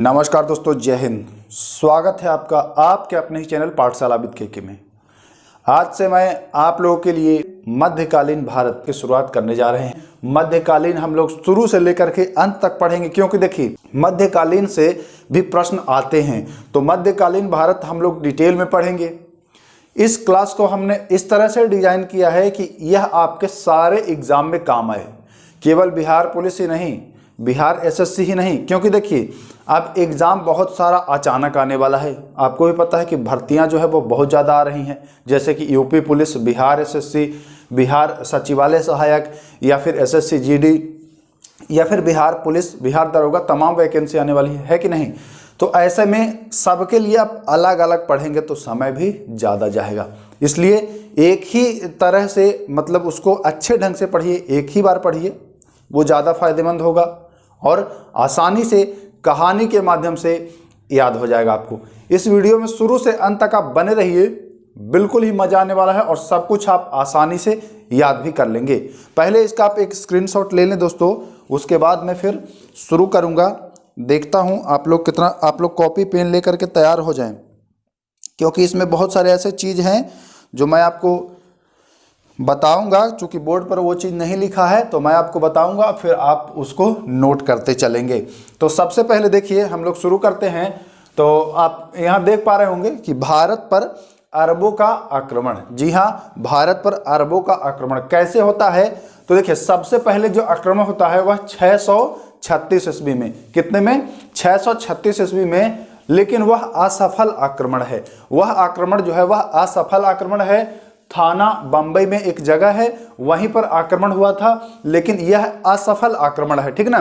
नमस्कार दोस्तों, जय हिंद। स्वागत है आपका आपके अपने ही चैनल पाठशाला विद केके में। आज से मैं आप लोगों के लिए मध्यकालीन भारत की शुरुआत करने जा रहे हैं। मध्यकालीन हम लोग शुरू से लेकर के अंत तक पढ़ेंगे, क्योंकि देखिए मध्यकालीन से भी प्रश्न आते हैं, तो मध्यकालीन भारत हम लोग डिटेल में पढ़ेंगे। इस क्लास को हमने इस तरह से डिजाइन किया है कि यह आपके सारे एग्जाम में काम आए, केवल बिहार पुलिस ही नहीं, बिहार एसएससी ही नहीं, क्योंकि देखिए अब एग्ज़ाम बहुत सारा अचानक आने वाला है। आपको भी पता है कि भर्तियां जो है वो बहुत ज़्यादा आ रही हैं, जैसे कि UP police, Bihar SSC, Bihar सचिवालय सहायक, या फिर एसएससी जीडी, या फिर बिहार पुलिस, बिहार दरोगा, तमाम वैकेंसी आने वाली है कि नहीं। तो ऐसे में सबके लिए आप अलग अलग पढ़ेंगे तो समय भी ज़्यादा जाएगा, इसलिए एक ही तरह से मतलब उसको अच्छे ढंग से पढ़िए, एक ही बार पढ़िए, वो ज़्यादा फायदेमंद होगा और आसानी से कहानी के माध्यम से याद हो जाएगा आपको। इस वीडियो में शुरू से अंत तक आप बने रहिए, बिल्कुल ही मजा आने वाला है और सब कुछ आप आसानी से याद भी कर लेंगे। पहले इसका आप एक स्क्रीनशॉट ले लें दोस्तों, उसके बाद मैं फिर शुरू करूंगा। देखता हूं आप लोग कॉपी पेन लेकर के तैयार हो जाएं, क्योंकि इसमें बहुत सारे ऐसे चीज़ हैं जो मैं आपको बताऊंगा। चूंकि बोर्ड पर वो चीज़ नहीं लिखा है तो मैं आपको बताऊंगा, फिर आप उसको नोट करते चलेंगे। तो सबसे पहले देखिए हम लोग शुरू करते हैं। तो आप यहाँ देख पा रहे होंगे कि भारत पर अरबों का आक्रमण। जी हाँ, भारत पर अरबों का आक्रमण कैसे होता है। तो देखिए सबसे पहले जो आक्रमण होता है वह 636 ईस्वी में। कितने में? 636 ईस्वी में। लेकिन वह असफल आक्रमण है। वह आक्रमण जो है वह असफल आक्रमण है। थाना बंबई में एक जगह है, वहीं पर आक्रमण हुआ था, लेकिन यह असफल आक्रमण है, ठीक ना।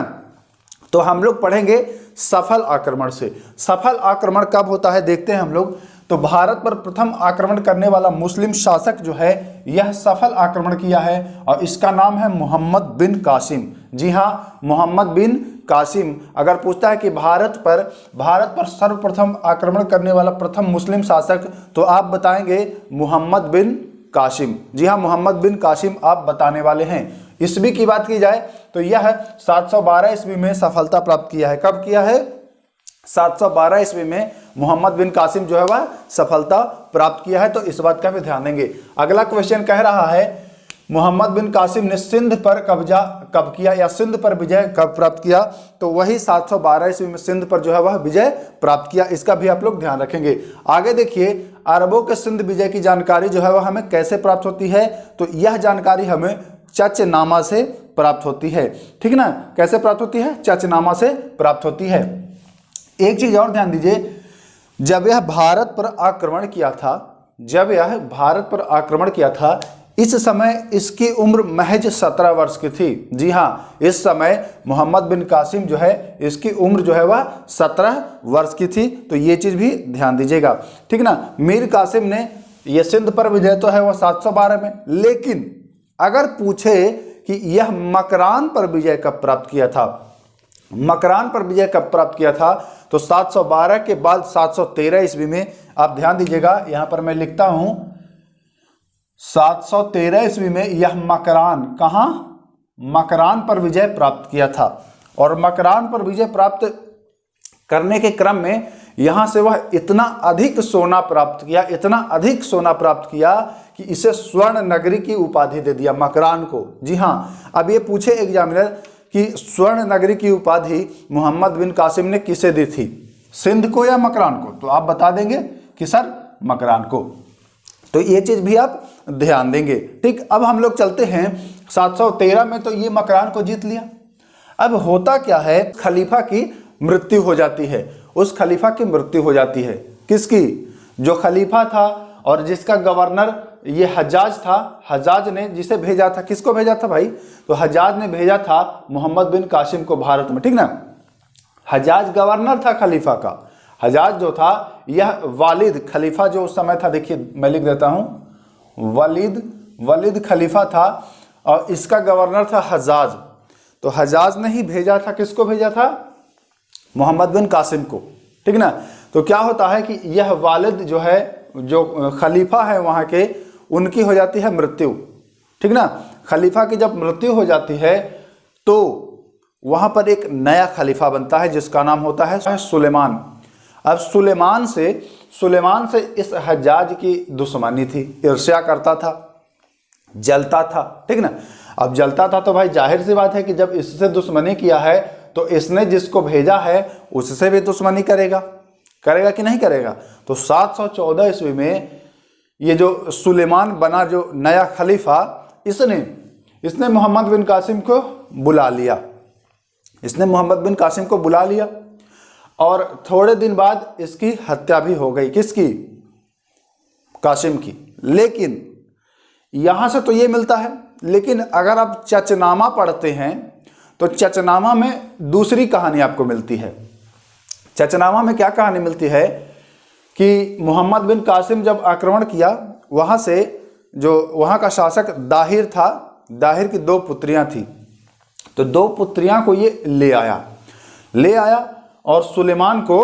तो हम लोग पढ़ेंगे सफल आक्रमण से। सफल आक्रमण कब होता है देखते हैं हम लोग। तो भारत पर प्रथम आक्रमण करने वाला मुस्लिम शासक जो है यह सफल आक्रमण किया है और इसका नाम है मोहम्मद बिन कासिम। जी हाँ, मोहम्मद बिन कासिम। अगर पूछता है कि भारत पर सर्वप्रथम आक्रमण करने वाला प्रथम मुस्लिम शासक, तो आप बताएंगे मोहम्मद बिन कासिम। जी हाँ, मोहम्मद बिन कासिम आप बताने वाले हैं। ईस्वी की बात की जाए तो यह 712 ईस्वी में सफलता प्राप्त किया है। कब किया है? 712 ईस्वी में मोहम्मद बिन कासिम जो है वह सफलता प्राप्त किया है। तो इस बात का भी ध्यान देंगे। अगला क्वेश्चन कह रहा है मोहम्मद बिन कासिम ने सिंध पर कब्जा कब किया, या सिंध पर विजय कब प्राप्त किया। तो वही 712 ईस्वी में सिंध पर जो है वह विजय प्राप्त किया। इसका भी आप लोग ध्यान रखेंगे। आगे देखिए अरबों के सिंध विजय की जानकारी जो है वह हमें कैसे प्राप्त होती है। तो यह जानकारी हमें चचनामा से प्राप्त होती है, ठीक ना। कैसे प्राप्त होती है? चचनामा से प्राप्त होती है। एक चीज और ध्यान दीजिए, जब यह भारत पर आक्रमण किया था, इस समय इसकी उम्र महज 17 वर्ष की थी। जी हाँ, इस समय मोहम्मद बिन कासिम जो है इसकी उम्र जो है वह 17 वर्ष की थी। तो ये चीज़ भी ध्यान दीजिएगा, ठीक ना। मीर कासिम ने ये सिंध पर विजय तो है वह 712 में, लेकिन अगर पूछे कि यह मकरान पर विजय कब प्राप्त किया था, मकरान पर विजय कब प्राप्त किया था, तो 712 के बाद 713 ईस्वी में। आप ध्यान दीजिएगा, यहाँ पर मैं लिखता हूँ 713 ईस्वी में यह मकरान पर विजय प्राप्त किया था। और मकरान पर विजय प्राप्त करने के क्रम में यहां से वह इतना अधिक सोना प्राप्त किया कि इसे स्वर्ण नगरी की उपाधि दे दिया मकरान को। जी हाँ, अब ये पूछे एग्जामिनर कि स्वर्ण नगरी की उपाधि मोहम्मद बिन कासिम ने किसे दी थी, सिंध को या मकरान को, तो आप बता देंगे कि सर मकरान को। तो ये चीज भी आप ध्यान देंगे, ठीक। अब हम लोग चलते हैं 713 में, तो ये मकरान को जीत लिया। अब होता क्या है, खलीफा की मृत्यु हो जाती है। उस खलीफा की मृत्यु हो जाती है। किसकी? जो खलीफा था और जिसका गवर्नर ये हज्जाज था। हज्जाज ने जिसे भेजा था, किसको भेजा था भाई? तो हज्जाज ने भेजा था मोहम्मद बिन कासिम को भारत में, ठीक ना। हज्जाज गवर्नर था खलीफा का। हज्जाज जो था यह वालिद खलीफा जो उस समय था, देखिए मैं लिख देता हूं, वलीद खलीफा था और इसका गवर्नर था हज्जाज। तो हज्जाज ने ही भेजा था, किसको भेजा था? मोहम्मद बिन कासिम को, ठीक ना। तो क्या होता है कि यह वालिद जो है, जो खलीफा है वहां के, उनकी हो जाती है मृत्यु, ठीक ना। खलीफा की जब मृत्यु हो जाती है तो वहाँ पर एक नया खलीफा बनता है जिसका नाम होता है सुलेमान। अब सुलेमान से इस हज्जाज की दुश्मनी थी, ईर्ष्या करता था, जलता था, ठीक ना। अब जलता था तो भाई जाहिर सी बात है कि जब इससे दुश्मनी किया है तो इसने जिसको भेजा है उससे भी दुश्मनी करेगा कि नहीं करेगा। तो 714 ईस्वी में ये जो सुलेमान बना, जो नया खलीफा, इसने मोहम्मद बिन कासिम को बुला लिया और थोड़े दिन बाद इसकी हत्या भी हो गई। किसकी? कासिम की। लेकिन यहां से तो ये मिलता है, लेकिन अगर आप चचनामा पढ़ते हैं तो चचनामा में दूसरी कहानी आपको मिलती है। चचनामा में क्या कहानी मिलती है कि मोहम्मद बिन कासिम जब आक्रमण किया, वहां से जो वहां का शासक दाहिर था, दाहिर की 2 पुत्रियां थी, तो 2 पुत्रियां को ये ले आया और सुलेमान को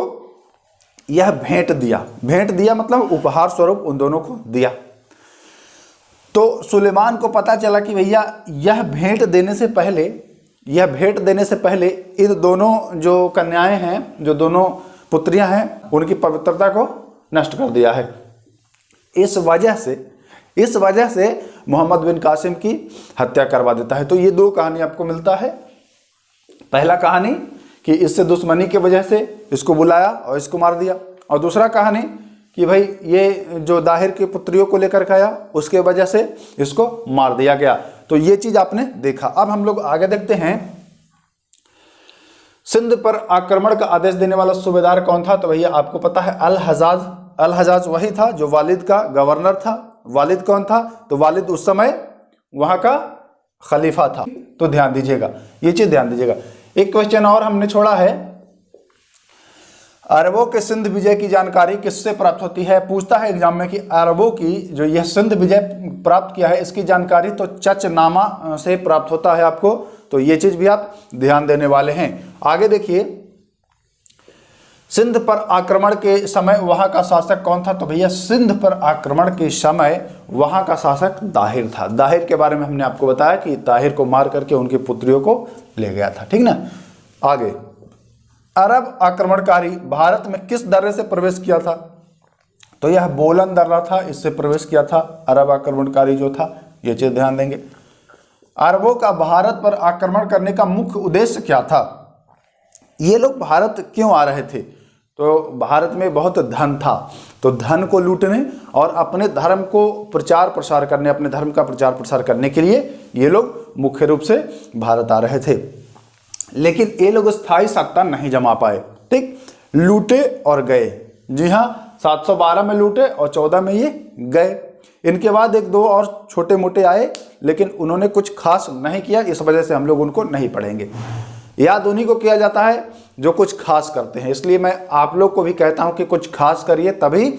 यह भेंट दिया मतलब उपहार स्वरूप उन दोनों को दिया। तो सुलेमान को पता चला कि भैया यह भेंट देने से पहले इन दोनों जो कन्याएं हैं, जो दोनों पुत्रियां हैं, उनकी पवित्रता को नष्ट कर दिया है। इस वजह से मोहम्मद बिन कासिम की हत्या करवा देता है। तो ये 2 कहानी आपको मिलता है। पहला कहानी कि इससे दुश्मनी की वजह से इसको बुलाया और इसको मार दिया, और दूसरा कहानी कि भाई ये जो दाहिर की पुत्रियों को लेकर के आया, उसके वजह से इसको मार दिया गया। तो ये चीज आपने देखा। अब हम लोग आगे देखते हैं, सिंध पर आक्रमण का आदेश देने वाला सूबेदार कौन था? तो भैया आपको पता है अल हजाज वही था जो वालिद का गवर्नर था। वालिद कौन था? तो वालिद उस समय वहां का खलीफा था। तो ध्यान दीजिएगा, ये चीज ध्यान दीजिएगा। एक क्वेश्चन और हमने छोड़ा है, अरबों के सिंध विजय की जानकारी किससे प्राप्त होती है? पूछता है एग्जाम में कि अरबों की जो यह सिंध विजय प्राप्त किया है, इसकी जानकारी तो चचनामा से प्राप्त होता है आपको। तो ये चीज भी आप ध्यान देने वाले हैं। आगे देखिए, सिंध पर आक्रमण के समय वहां का शासक कौन था? तो भैया सिंध पर आक्रमण के समय वहां का शासक दाहिर था। दाहिर के बारे में हमने आपको बताया कि दाहिर को मार करके उनकी पुत्रियों को ले गया था, ठीक ना। आगे, अरब आक्रमणकारी भारत में किस दर्रे से प्रवेश किया था? तो यह बोलन दर्रा था, इससे प्रवेश किया था अरब आक्रमणकारी जो था। ये चीज ध्यान देंगे। अरबों का भारत पर आक्रमण करने का मुख्य उद्देश्य क्या था? ये लोग भारत क्यों आ रहे थे? तो भारत में बहुत धन था, तो धन को लूटने और अपने धर्म को प्रचार प्रसार करने, अपने धर्म का प्रचार प्रसार करने के लिए ये लोग मुख्य रूप से भारत आ रहे थे। लेकिन ये लोग स्थायी सत्ता नहीं जमा पाए, ठीक, लूटे और गए। जी हाँ, 712 में लूटे और 14 में ये गए। इनके बाद 1-2 और छोटे मोटे आए, लेकिन उन्होंने कुछ खास नहीं किया, इस वजह से हम लोग उनको नहीं पढ़ेंगे। याद उन्हीं को किया जाता है जो कुछ खास करते हैं। इसलिए मैं आप लोग को भी कहता हूं कि कुछ खास करिए, तभी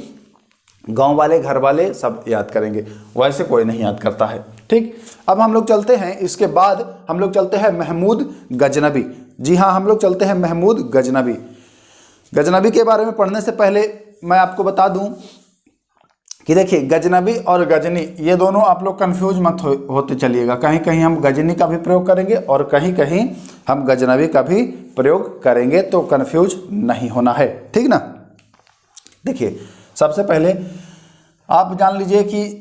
गांव वाले, घर वाले सब याद करेंगे, वैसे कोई नहीं याद करता है, ठीक। अब हम लोग चलते हैं, इसके बाद हम लोग चलते हैं महमूद गजनबी। जी हाँ, हम लोग चलते हैं महमूद गजनबी। गजनबी के बारे में पढ़ने से पहले मैं आपको बता दूं कि देखिए, गजनबी और गजनी ये दोनों आप लोग कंफ्यूज मत होते चलिएगा। कहीं कहीं हम गजनी का भी प्रयोग करेंगे और कहीं कहीं हम गजनबी का भी प्रयोग करेंगे, तो कंफ्यूज नहीं होना है, ठीक ना। देखिए, सबसे पहले आप जान लीजिए कि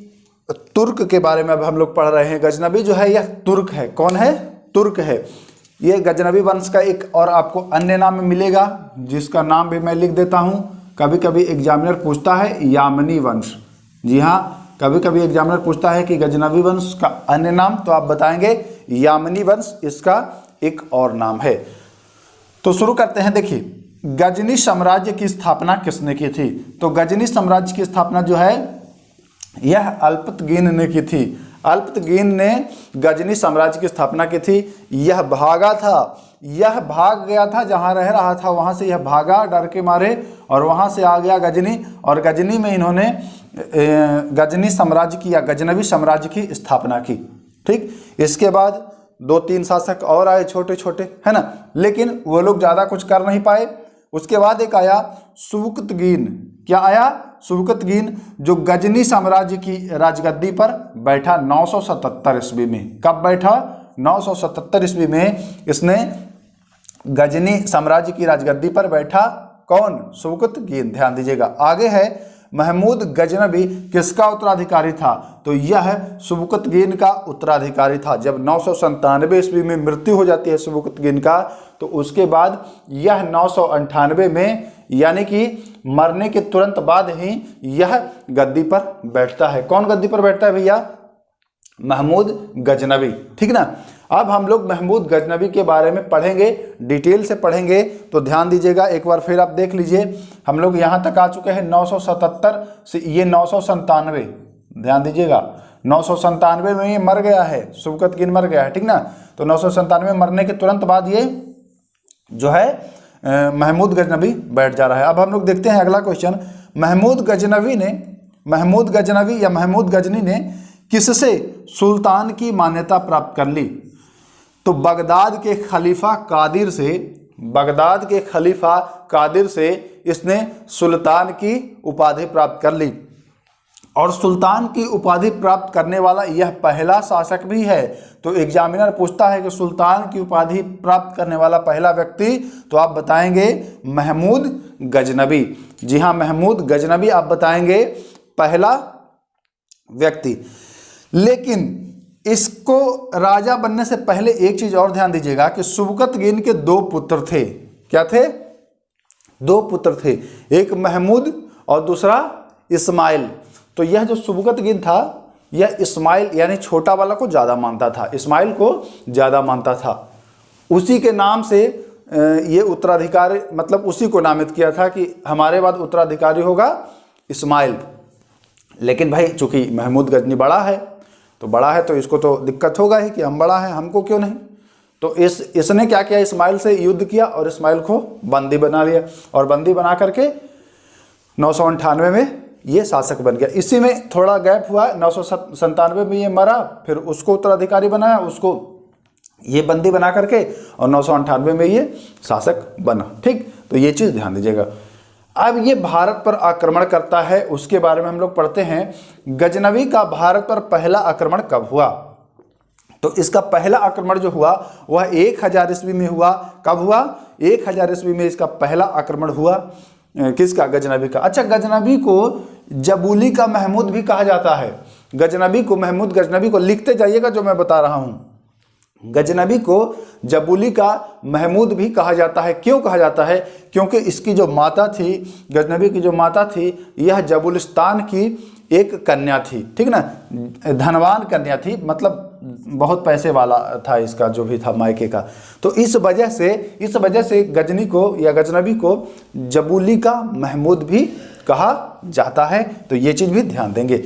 तुर्क के बारे में अब हम लोग पढ़ रहे हैं। गजनबी जो है यह तुर्क है। कौन है? तुर्क है। ये गजनबी वंश का एक और आपको अन्य नाम मिलेगा, जिसका नाम भी मैं लिख देता हूं। कभी कभी एग्जामिनर पूछता है यामनी वंश। जी हाँ, कभी कभी एग्जामिनर पूछता है कि गजनबी वंश का अन्य नाम, तो आप बताएंगे यामनी वंश इसका एक और नाम है। तो शुरू करते हैं। देखिए, गजनी साम्राज्य की स्थापना किसने की थी? तो गजनी साम्राज्य की स्थापना जो है यह अल्पतगीन ने की थी। अल्पतगीन ने गजनी साम्राज्य की स्थापना की थी। यह भागा था, यह भाग गया था, जहां रह रहा था वहां से यह भागा डर के मारे, और वहां से आ गया गजनी, और गजनी में इन्होंने गजनी साम्राज्य की या गजनवी साम्राज्य की स्थापना की, ठीक। इसके बाद 2-3 शासक और आए छोटे छोटे, है ना, लेकिन वो लोग ज्यादा कुछ कर नहीं पाए। उसके बाद एक आया सुबकतगीन। क्या आया? सुबकतगीन, जो गजनी साम्राज्य की राजगद्दी पर बैठा 977 ईस्वी में। कब बैठा? 977 ईस्वी में इसने गजनी साम्राज्य की राजगद्दी पर बैठा कौन? सुबकतगीन। ध्यान दीजिएगा। आगे है महमूद गजनबी किसका उत्तराधिकारी था? तो यह सुबकतगीन का उत्तराधिकारी था। जब 997 ईस्वी में मृत्यु हो जाती है सुबकतगीन का, तो उसके बाद यह 998 में यानी कि मरने के तुरंत बाद ही यह गद्दी पर बैठता है। कौन गद्दी पर बैठता है भैया? महमूद गजनबी। ठीक ना। अब हम लोग महमूद गजनबी के बारे में पढ़ेंगे, डिटेल से पढ़ेंगे, तो ध्यान दीजिएगा। एक बार फिर आप देख लीजिए, हम लोग यहाँ तक आ चुके हैं 977 से ये 997। ध्यान दीजिएगा, 997 में ये मर गया है, सुबकतगीन मर गया है। ठीक ना। तो 997 मरने के तुरंत बाद ये जो है महमूद गजनबी बैठ जा रहा है। अब हम लोग देखते हैं अगला क्वेश्चन। महमूद गजनी ने किससे सुल्तान की मान्यता प्राप्त कर ली? तो बगदाद के खलीफा कादिर से इसने सुल्तान की उपाधि प्राप्त कर ली। और सुल्तान की उपाधि प्राप्त करने वाला यह पहला शासक भी है। तो एग्जामिनर पूछता है कि सुल्तान की उपाधि प्राप्त करने वाला पहला व्यक्ति, तो आप बताएंगे महमूद गजनबी। जी हाँ, महमूद गजनबी आप बताएंगे पहला व्यक्ति। लेकिन इसको राजा बनने से पहले एक चीज और ध्यान दीजिएगा कि सुबकतगीन के 2 पुत्र थे। क्या थे? 2 पुत्र थे, एक महमूद और दूसरा इस्माइल। तो यह जो सुबकतगीन था, यह इस्माइल यानी छोटा वाला को ज़्यादा मानता था, इस्माइल को ज़्यादा मानता था। उसी के नाम से ये उत्तराधिकारी, मतलब उसी को नामित किया था कि हमारे बाद उत्तराधिकारी होगा इस्माइल। लेकिन भाई चूंकि महमूद गजनी बड़ा है, तो इसको तो दिक्कत होगा ही कि हम बड़ा हैं, हमको क्यों नहीं। तो इसने क्या किया, इस्माइल से युद्ध किया और इस्माइल को बंदी बना लिया, और बंदी बना करके 998 में ये शासक बन गया। इसी में थोड़ा गैप हुआ, 997 में ये मरा, फिर उसको उत्तराधिकारी बनाया, उसको ये बंदी बना करके, और 998 में ये शासक बना। ठीक, तो ये चीज़ ध्यान दीजिएगा। अब ये भारत पर आक्रमण करता है, उसके बारे में हम लोग पढ़ते हैं। गजनवी का भारत पर पहला आक्रमण कब हुआ? तो इसका पहला आक्रमण जो हुआ वह 1000 ईस्वी में हुआ। कब हुआ? 1000 ईस्वी में इसका पहला आक्रमण हुआ। किसका? गजनवी का। अच्छा, गजनवी को जबूली का महमूद भी कहा जाता है। महमूद गजनवी को लिखते जाइएगा जो मैं बता रहा हूँ। गजनवी को जबूली का महमूद भी कहा जाता है। क्यों कहा जाता है? क्योंकि इसकी जो माता थी, गजनवी की जो माता थी, यह जबुलिस्तान की एक कन्या थी। ठीक ना, धनवान कन्या थी, मतलब बहुत पैसे वाला था इसका जो भी था मायके का। तो इस वजह से गजनी को या गजनवी को जबूली का महमूद भी कहा जाता है। तो ये चीज़ भी ध्यान देंगे।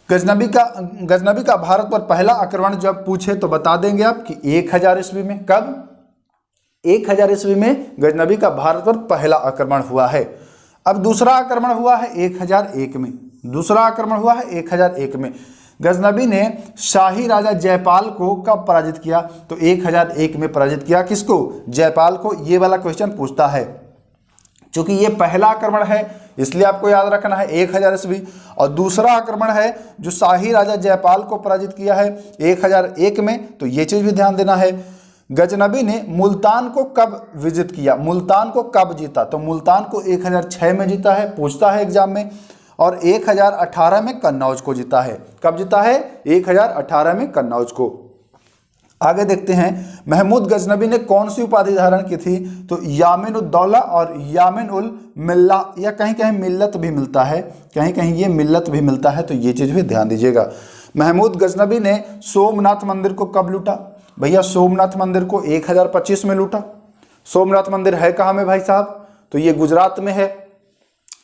गजनवी का भारत पर पहला आक्रमण जब पूछे तो बता देंगे आप कि 1000 ईस्वी में। कब? 1000 ईस्वी में गजनवी का भारत पर पहला आक्रमण हुआ है। अब दूसरा आक्रमण हुआ है 1001 में। दूसरा आक्रमण हुआ है 1001 में। गजनवी ने शाही राजा जयपाल को कब पराजित किया? तो 1001 में पराजित किया। किसको? जयपाल को। ये वाला क्वेश्चन पूछता है। क्योंकि ये पहला आक्रमण है इसलिए आपको याद रखना है 1000 ईस्वी, और दूसरा आक्रमण है जो शाही राजा जयपाल को पराजित किया है 1001 में। तो ये चीज़ भी ध्यान देना है। गजनवी ने मुल्तान को कब विजिट किया? मुल्तान को कब जीता? तो मुल्तान को 1006 में जीता है, पूछता है एग्जाम में। और 1018 में कन्नौज को जीता है। कब जीता है? 1018 में कन्नौज को। आगे देखते हैं, महमूद गजनवी ने कौन सी उपाधि धारण की थी? तो यामिन उद दौला और यामिन उल मिल्ला, या कहीं कहीं मिल्लत भी मिलता है, कहीं कहीं ये मिल्लत भी मिलता है। तो ये चीज़ भी ध्यान दीजिएगा। महमूद गजनवी ने सोमनाथ मंदिर को कब लूटा? भैया सोमनाथ मंदिर को 1025 में लूटा। सोमनाथ मंदिर है कहाँ में भाई साहब? तो ये गुजरात में है।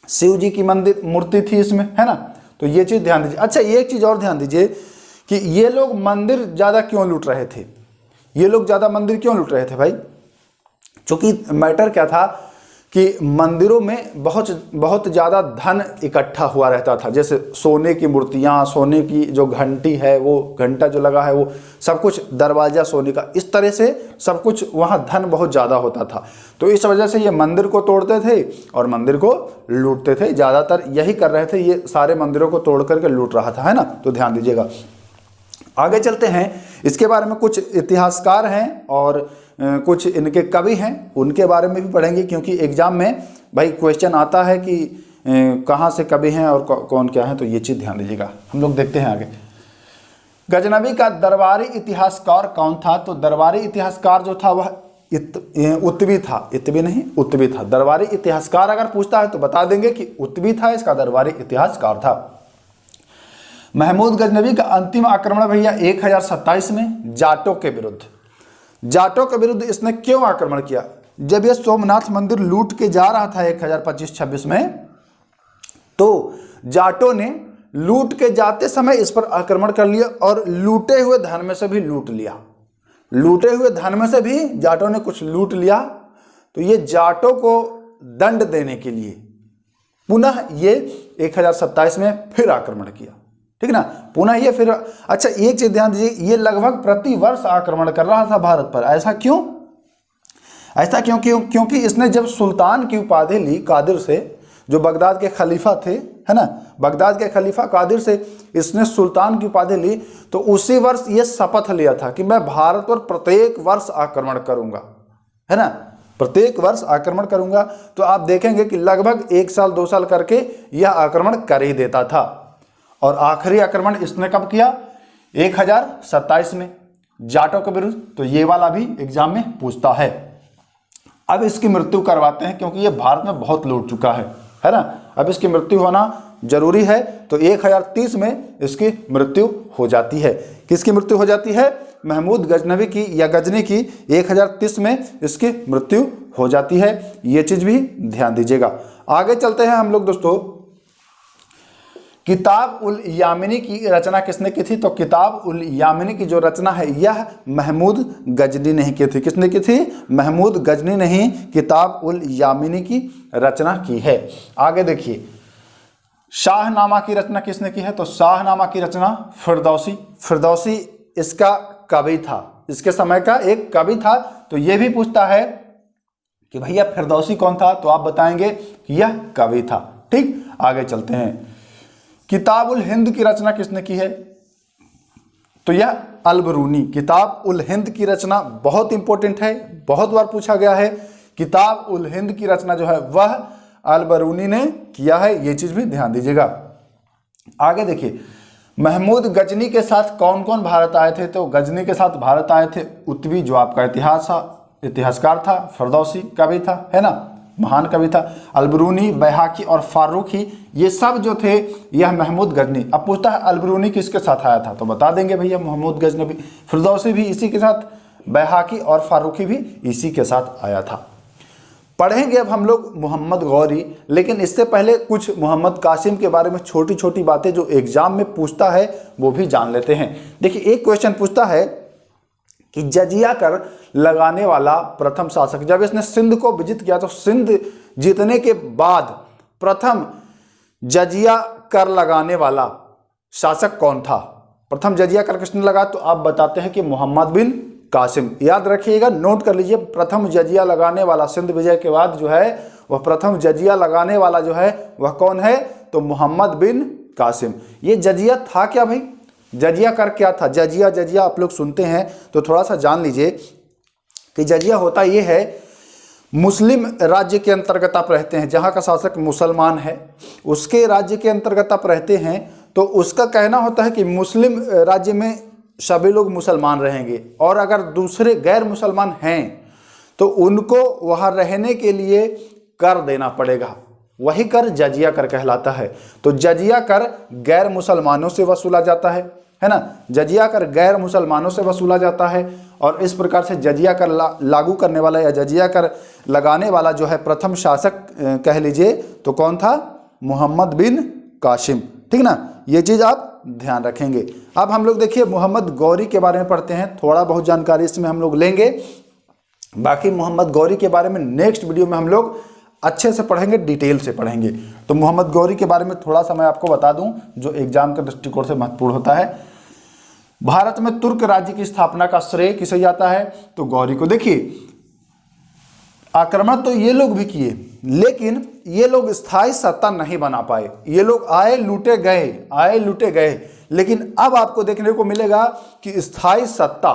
शिव जी की मूर्ति थी इसमें, है ना। तो ये चीज़ ध्यान दीजिए। अच्छा, एक चीज़ और ध्यान दीजिए कि ये लोग मंदिर ज़्यादा क्यों लूट रहे थे? ये लोग ज़्यादा मंदिर क्यों लूट रहे थे भाई? क्योंकि मैटर क्या था कि मंदिरों में बहुत ज़्यादा धन इकट्ठा हुआ रहता था। जैसे सोने की मूर्तियाँ, सोने की जो घंटी है, वो घंटा जो लगा है, वो सब कुछ, दरवाज़ा सोने का, इस तरह से सब कुछ वहाँ धन बहुत ज़्यादा होता था। तो इस वजह से ये मंदिर को तोड़ते थे और मंदिर को लूटते थे। ज़्यादातर यही कर रहे थे, ये सारे मंदिरों को तोड़ करके लूट रहा था, है ना। तो ध्यान दीजिएगा। आगे चलते हैं, इसके बारे में कुछ इतिहासकार हैं और कुछ इनके कवि हैं उनके बारे में भी पढ़ेंगे, क्योंकि एग्जाम में भाई क्वेश्चन आता है कि कहाँ से कवि हैं और कौन क्या है, तो ये चीज़ ध्यान दीजिएगा। हम लोग देखते हैं आगे। गजनवी का दरबारी इतिहासकार कौन था? तो दरबारी इतिहासकार जो था वह उत्तवी था, इत्तवी नहीं उत्तवी था। दरबारी इतिहासकार अगर पूछता है तो बता देंगे कि उत्तवी था, इसका दरबारी इतिहासकार था। महमूद गजनवी का अंतिम आक्रमण भैया 1027 में जाटों के विरुद्ध। जाटों के विरुद्ध इसने क्यों आक्रमण किया? जब यह सोमनाथ मंदिर लूट के जा रहा था 1025-26 में, तो जाटों ने लूट के जाते समय इस पर आक्रमण कर लिया और लूटे हुए धन में से भी लूट लिया। लूटे हुए धन में से भी जाटों ने कुछ लूट लिया। तो ये जाटों को दंड देने के लिए पुनः ये 1027 में फिर आक्रमण किया, ठीक ना, पुनः ये फिर। अच्छा एक चीज ध्यान दीजिए, ये लगभग प्रति वर्ष आक्रमण कर रहा था भारत पर। ऐसा क्यों? ऐसा क्योंकि इसने जब सुल्तान की उपाधि ली कादिर से, जो बगदाद के खलीफा थे, है ना, बगदाद के खलीफा कादिर से इसने सुल्तान की उपाधि ली, तो उसी वर्ष ये शपथ लिया था कि मैं भारत पर प्रत्येक वर्ष आक्रमण करूंगा, है ना, प्रत्येक वर्ष आक्रमण करूंगा। तो आप देखेंगे कि लगभग 1 साल 2 साल करके यह आक्रमण कर ही देता था। और आखिरी आक्रमण इसने कब किया? 1027 में जाटों के विरुद्ध। तो ये वाला भी एग्जाम में पूछता है। अब इसकी मृत्यु करवाते हैं, क्योंकि ये भारत में बहुत लूट चुका है ना। अब इसकी मृत्यु होना जरूरी है। तो 1030 में इसकी मृत्यु हो जाती है। किसकी मृत्यु हो जाती है? महमूद गजनवी की या गजनी की 1030 में इसकी मृत्यु हो जाती है। ये चीज भी ध्यान दीजिएगा। आगे चलते हैं हम लोग दोस्तों। किताब उल यामिनी की रचना किसने की थी? तो किताब उल यामिनी की जो रचना है यह महमूद गजनी ने की थी। किसने की थी? महमूद गजनी ने ही किताब उल यामिनी की रचना की है। आगे देखिए, शाहनामा की रचना किसने की है? तो शाहनामा की रचना फिरदौसी। फिरदौसी इसका कवि था, इसके समय का एक कवि था। तो यह भी पूछता है कि भैया फिरदौसी कौन था? तो आप बताएंगे कि यह कवि था। ठीक, आगे चलते हैं। किताब उल हिंद की रचना किसने की है? तो यह अलबरूनी। किताब उल हिंद की रचना बहुत इंपॉर्टेंट है, बहुत बार पूछा गया है। किताब उल हिंद की रचना जो है वह अलबरूनी ने किया है। ये चीज भी ध्यान दीजिएगा। आगे देखिए, महमूद गजनी के साथ कौन कौन भारत आए थे? तो गजनी के साथ भारत आए थे उत्तवी, जो आपका इतिहासकार था, फिरदौसी कवि था, है ना, महान कवि था, अलबरूनी, बैहाकी और फारूकी, ये सब जो थे यह महमूद गजनी। अब पूछता है अलबरूनी किसके साथ आया था? तो बता देंगे भैया महमूद गजनवी। फिरदौसी भी इसी के साथ, बैहाकी और फारूकी भी इसी के साथ आया था। पढ़ेंगे अब हम लोग मोहम्मद गौरी, लेकिन इससे पहले कुछ मोहम्मद कासिम के बारे में छोटी छोटी बातें जो एग्जाम में पूछता है वो भी जान लेते हैं। देखिए, एक क्वेश्चन पूछता है कि जजिया कर लगाने वाला प्रथम शासक। जब इसने सिंध को विजित किया तो सिंध जीतने के बाद प्रथम जजिया कर लगाने वाला शासक कौन था? प्रथम जजिया कर किसने लगा? तो आप बताते हैं कि मोहम्मद बिन कासिम। याद रखिएगा, नोट कर लीजिए, प्रथम जजिया लगाने वाला सिंध विजय के बाद जो है वह प्रथम जजिया लगाने वाला जो है वह कौन है? तो मोहम्मद बिन कासिम। ये जजिया था क्या भाई? जजिया कर क्या था? जजिया आप लोग सुनते हैं तो थोड़ा सा जान लीजिए कि जजिया होता ये है, मुस्लिम राज्य के अंतर्गत आप रहते हैं, जहाँ का शासक मुसलमान है उसके राज्य के अंतर्गत आप रहते हैं, तो उसका कहना होता है कि मुस्लिम राज्य में सभी लोग मुसलमान रहेंगे, और अगर दूसरे गैर मुसलमान हैं तो उनको वहाँ रहने के लिए कर देना पड़ेगा। वही कर जजिया कर कहलाता है। तो जजिया कर गैर मुसलमानों से वसूला जाता है ना, जजिया कर गैर मुसलमानों से वसूला जाता है। और इस प्रकार से जजिया कर लागू करने वाला या जजिया कर लगाने वाला जो है प्रथम शासक कह लीजिए तो कौन था? मोहम्मद बिन कासिम। ठीक ना, ये चीज़ आप ध्यान रखेंगे। अब हम लोग देखिए मोहम्मद गौरी के बारे में पढ़ते हैं। थोड़ा बहुत जानकारी इसमें हम लोग लेंगे, बाकी मोहम्मद गौरी के बारे में नेक्स्ट वीडियो में हम लोग अच्छे से पढ़ेंगे, डिटेल से पढ़ेंगे। तो मोहम्मद गौरी के बारे में थोड़ा सा मैं आपको बता दूं जो एग्जाम के दृष्टिकोण से महत्वपूर्ण होता है। भारत में तुर्क राज्य की स्थापना का श्रेय किसे जाता है? तो गौरी को। देखिए, आक्रमण तो ये लोग भी किए, लेकिन ये लोग स्थायी सत्ता नहीं बना पाए। ये लोग आए लूटे गए, लेकिन अब आपको देखने को मिलेगा कि स्थायी सत्ता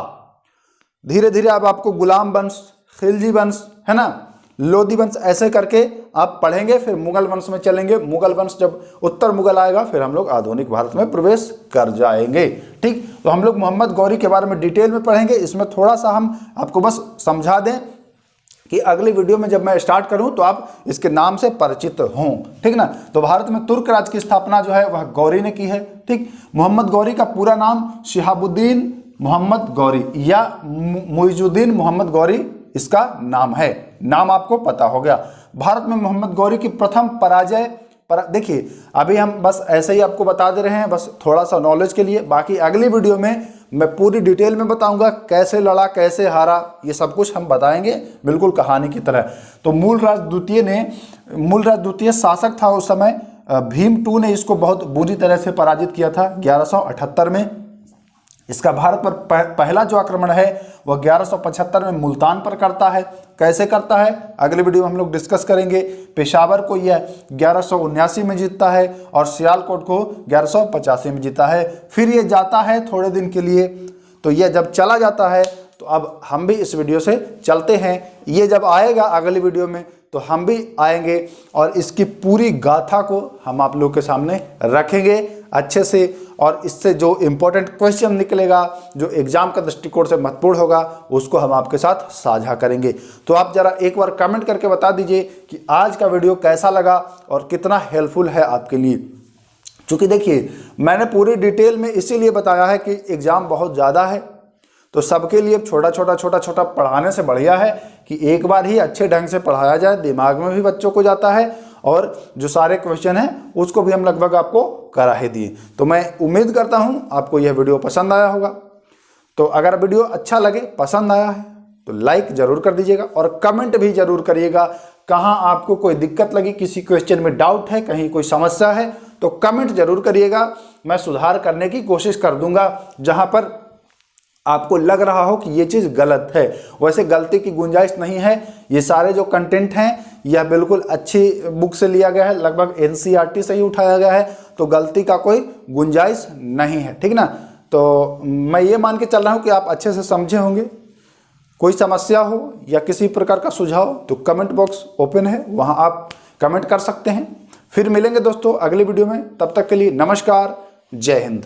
धीरे धीरे अब आपको गुलाम वंश, खिलजी वंश, है ना, लोधी वंश, ऐसे करके आप पढ़ेंगे। फिर मुगल वंश में चलेंगे। मुगल वंश जब उत्तर मुगल आएगा फिर हम लोग आधुनिक भारत में प्रवेश कर जाएंगे। ठीक, तो हम लोग मोहम्मद गौरी के बारे में डिटेल में पढ़ेंगे। इसमें थोड़ा सा हम आपको बस समझा दें कि अगली वीडियो में जब मैं स्टार्ट करूं तो आप इसके नाम से परिचित हों। ठीक ना। तो भारत में तुर्क राज की स्थापना जो है वह गौरी ने की है। ठीक, मोहम्मद गौरी का पूरा नाम शिहाबुद्दीन मोहम्मद गौरी या मुइजुद्दीन मोहम्मद गौरी इसका नाम है। नाम आपको पता हो गया। भारत में मोहम्मद गौरी की प्रथम पराजय देखिए, अभी हम बस ऐसे ही आपको बता दे रहे हैं, बस थोड़ा सा नॉलेज के लिए। बाकी अगली वीडियो में मैं पूरी डिटेल में बताऊंगा कैसे लड़ा, कैसे हारा, ये सब कुछ हम बताएंगे बिल्कुल कहानी की तरह। तो मूलराज द्वितीय शासक था उस समय। भीम II ने इसको बहुत बुरी तरह से पराजित किया था 1178 में। इसका भारत पर पहला जो आक्रमण है वह 1175 में मुल्तान पर करता है। कैसे करता है अगले वीडियो में हम लोग डिस्कस करेंगे। पेशावर को यह 1179 में जीतता है और सियालकोट को 1185 में जीता है। फिर ये जाता है थोड़े दिन के लिए। तो यह जब चला जाता है तो अब हम भी इस वीडियो से चलते हैं। ये जब आएगा अगली वीडियो में तो हम भी आएंगे और इसकी पूरी गाथा को हम आप लोग के सामने रखेंगे अच्छे से। और इससे जो इम्पोर्टेंट क्वेश्चन निकलेगा, जो एग्जाम का दृष्टिकोण से महत्वपूर्ण होगा, उसको हम आपके साथ साझा करेंगे। तो आप जरा एक बार कमेंट करके बता दीजिए कि आज का वीडियो कैसा लगा और कितना हेल्पफुल है आपके लिए। क्योंकि देखिए, मैंने पूरी डिटेल में इसीलिए बताया है कि एग्ज़ाम बहुत ज़्यादा है, तो सबके लिए छोटा छोटा पढ़ाने से बढ़िया है कि एक बार ही अच्छे ढंग से पढ़ाया जाए, दिमाग में भी बच्चों को जाता है और जो सारे क्वेश्चन हैं उसको भी हम लगभग आपको करा ही दिए। तो मैं उम्मीद करता हूं आपको यह वीडियो पसंद आया होगा। तो अगर वीडियो अच्छा लगे, पसंद आया है तो लाइक ज़रूर कर दीजिएगा और कमेंट भी ज़रूर करिएगा। कहाँ आपको कोई दिक्कत लगी, किसी क्वेश्चन में डाउट है, कहीं कोई समस्या है तो कमेंट ज़रूर करिएगा। मैं सुधार करने की कोशिश कर दूंगा जहाँ पर आपको लग रहा हो कि ये चीज़ गलत है। वैसे गलती की गुंजाइश नहीं है। ये सारे जो कंटेंट हैं यह बिल्कुल अच्छी बुक से लिया गया है, लगभग NCERT से ही उठाया गया है, तो गलती का कोई गुंजाइश नहीं है। ठीक ना। तो मैं ये मान के चल रहा हूँ कि आप अच्छे से समझे होंगे। कोई समस्या हो या किसी प्रकार का सुझाव तो कमेंट बॉक्स ओपन है, वहाँ आप कमेंट कर सकते हैं। फिर मिलेंगे दोस्तों अगली वीडियो में। तब तक के लिए नमस्कार, जय हिंद।